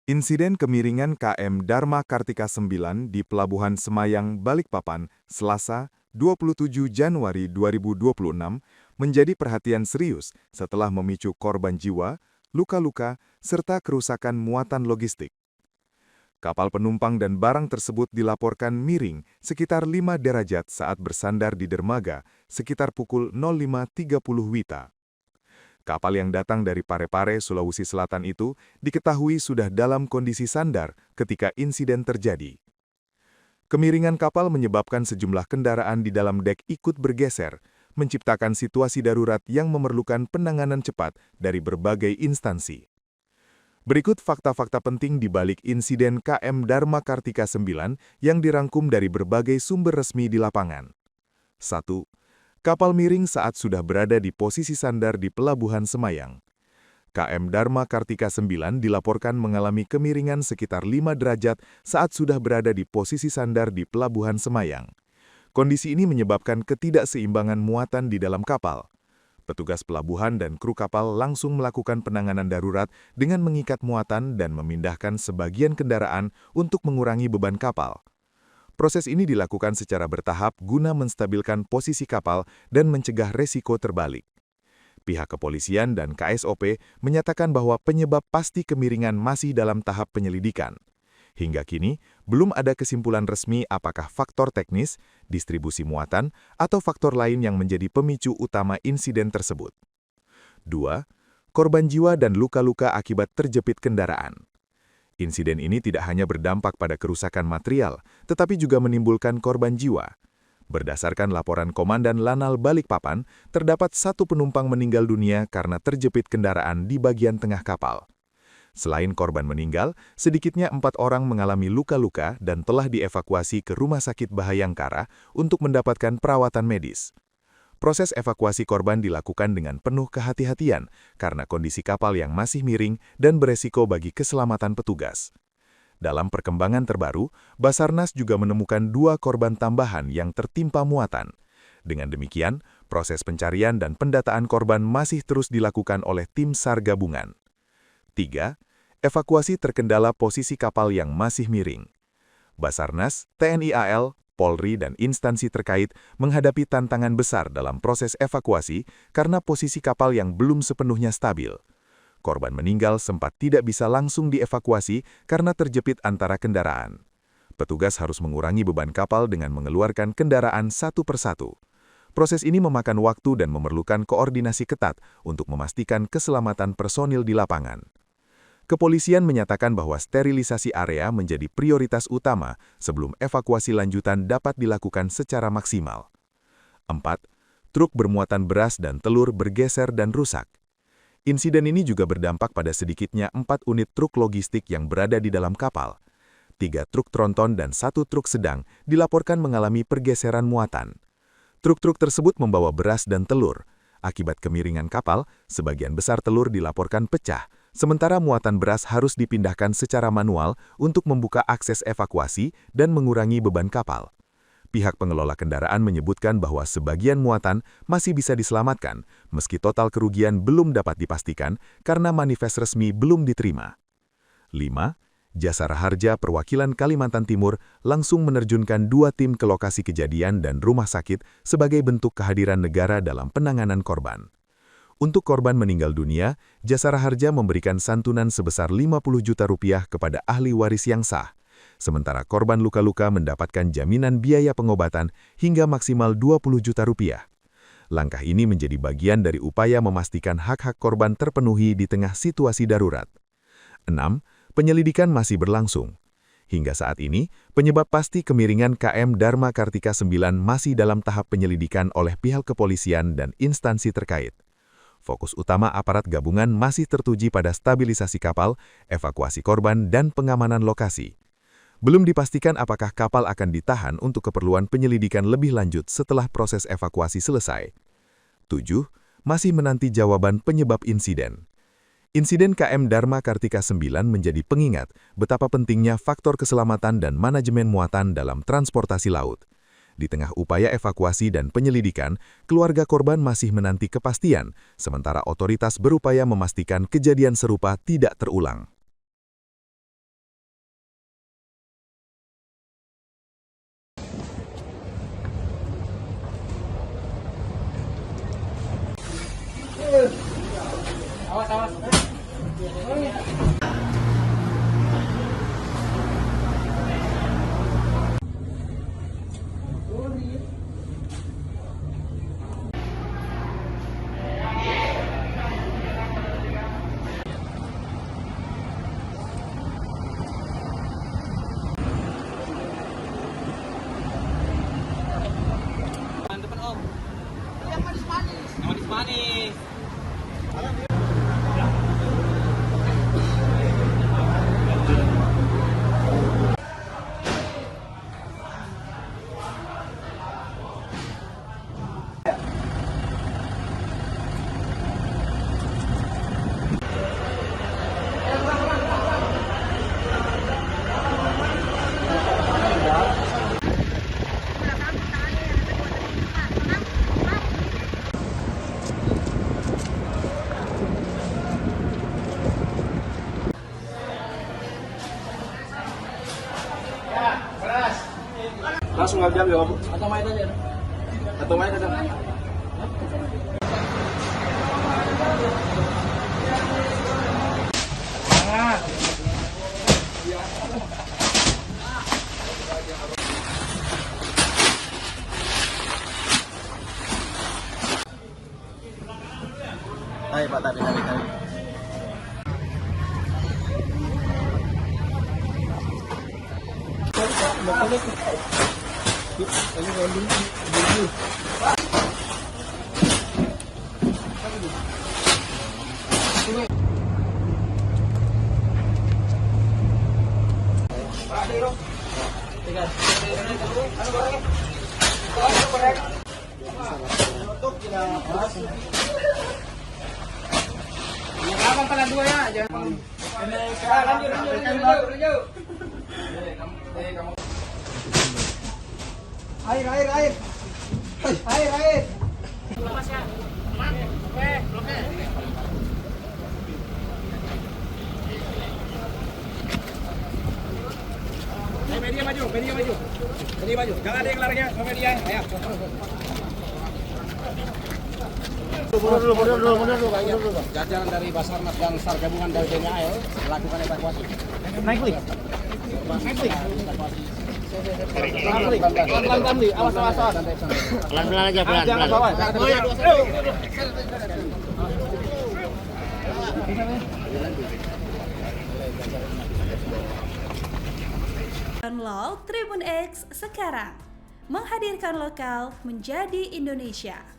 Insiden kemiringan KM Dharma Kartika 9 di Pelabuhan Semayang, Balikpapan, Selasa, 27 Januari 2026 menjadi perhatian serius setelah memicu korban jiwa, luka-luka, serta kerusakan muatan logistik. Kapal penumpang dan barang tersebut dilaporkan miring sekitar 5 derajat saat bersandar di dermaga sekitar pukul 05.30 WITA. Kapal yang datang dari Parepare, Sulawesi Selatan itu diketahui sudah dalam kondisi sandar ketika insiden terjadi. Kemiringan kapal menyebabkan sejumlah kendaraan di dalam dek ikut bergeser, menciptakan situasi darurat yang memerlukan penanganan cepat dari berbagai instansi. Berikut fakta-fakta penting di balik insiden KM Dharma Kartika 9 yang dirangkum dari berbagai sumber resmi di lapangan. 1. Kapal miring saat sudah berada di posisi sandar di Pelabuhan Semayang. KM Dharma Kartika 9 dilaporkan mengalami kemiringan sekitar 5 derajat saat sudah berada di posisi sandar di Pelabuhan Semayang. Kondisi ini menyebabkan ketidakseimbangan muatan di dalam kapal. Petugas pelabuhan dan kru kapal langsung melakukan penanganan darurat dengan mengikat muatan dan memindahkan sebagian kendaraan untuk mengurangi beban kapal. Proses ini dilakukan secara bertahap guna menstabilkan posisi kapal dan mencegah resiko terbalik. Pihak kepolisian dan KSOP menyatakan bahwa penyebab pasti kemiringan masih dalam tahap penyelidikan. Hingga kini, belum ada kesimpulan resmi apakah faktor teknis, distribusi muatan, atau faktor lain yang menjadi pemicu utama insiden tersebut. 2. Korban jiwa dan luka-luka akibat terjepit kendaraan. Insiden ini tidak hanya berdampak pada kerusakan material, tetapi juga menimbulkan korban jiwa. Berdasarkan laporan Komandan Lanal Balikpapan, terdapat 1 penumpang meninggal dunia karena terjepit kendaraan di bagian tengah kapal. Selain korban meninggal, sedikitnya 4 orang mengalami luka-luka dan telah dievakuasi ke Rumah Sakit Bahayangkara untuk mendapatkan perawatan medis. Proses evakuasi korban dilakukan dengan penuh kehati-hatian karena kondisi kapal yang masih miring dan beresiko bagi keselamatan petugas. Dalam perkembangan terbaru, Basarnas juga menemukan 2 korban tambahan yang tertimpa muatan. Dengan demikian, proses pencarian dan pendataan korban masih terus dilakukan oleh tim SAR gabungan. 3. Evakuasi terkendala posisi kapal yang masih miring. Basarnas, TNI AL, Polri, dan instansi terkait menghadapi tantangan besar dalam proses evakuasi karena posisi kapal yang belum sepenuhnya stabil. Korban meninggal sempat tidak bisa langsung dievakuasi karena terjepit antara kendaraan. Petugas harus mengurangi beban kapal dengan mengeluarkan kendaraan satu persatu. Proses ini memakan waktu dan memerlukan koordinasi ketat untuk memastikan keselamatan personil di lapangan. Kepolisian menyatakan bahwa sterilisasi area menjadi prioritas utama sebelum evakuasi lanjutan dapat dilakukan secara maksimal. 4. Truk bermuatan beras dan telur bergeser dan rusak. Insiden ini juga berdampak pada sedikitnya 4 unit truk logistik yang berada di dalam kapal. 3 truk tronton dan 1 truk sedang dilaporkan mengalami pergeseran muatan. Truk-truk tersebut membawa beras dan telur. Akibat kemiringan kapal, sebagian besar telur dilaporkan pecah, sementara muatan beras harus dipindahkan secara manual untuk membuka akses evakuasi dan mengurangi beban kapal. Pihak pengelola kendaraan menyebutkan bahwa sebagian muatan masih bisa diselamatkan, meski total kerugian belum dapat dipastikan karena manifest resmi belum diterima. 5. Jasara Harja Perwakilan Kalimantan Timur langsung menerjunkan 2 tim ke lokasi kejadian dan rumah sakit sebagai bentuk kehadiran negara dalam penanganan korban. Untuk korban meninggal dunia, Jasara Harja memberikan santunan sebesar 50 juta rupiah kepada ahli waris yang sah, sementara korban luka-luka mendapatkan jaminan biaya pengobatan hingga maksimal 20 juta rupiah. Langkah ini menjadi bagian dari upaya memastikan hak-hak korban terpenuhi di tengah situasi darurat. 6. Penyelidikan masih berlangsung. Hingga saat ini, penyebab pasti kemiringan KM Dharma Kartika 9 masih dalam tahap penyelidikan oleh pihak kepolisian dan instansi terkait. Fokus utama aparat gabungan masih tertuju pada stabilisasi kapal, evakuasi korban, dan pengamanan lokasi. Belum dipastikan apakah kapal akan ditahan untuk keperluan penyelidikan lebih lanjut setelah proses evakuasi selesai. 7. Masih menanti jawaban penyebab insiden. Insiden KM Dharma Kartika 9 menjadi pengingat betapa pentingnya faktor keselamatan dan manajemen muatan dalam transportasi laut. Di tengah upaya evakuasi dan penyelidikan, keluarga korban masih menanti kepastian, sementara otoritas berupaya memastikan kejadian serupa tidak terulang. Awas, awas. Depan Om. Yang manis-manis. Yang manis-manis. Langsung ambil ya Om. Atau main aja. Atau main aja. Hai Pak, tapi. Abang pala dua ya, jangan. Lanjut. Air. Lepas ya. Oke. Media maju. Jangan ada yang larinya sama media. Ayo. Mundur dulu. Jajaran dari Basarnas dan SAR gabungan dari TNI AL melakukan evakuasi. Naik klik. Pelan-pelan nih, awas. Pelan-pelan aja, pelan. Download Tribun X sekarang, menghadirkan lokal menjadi Indonesia.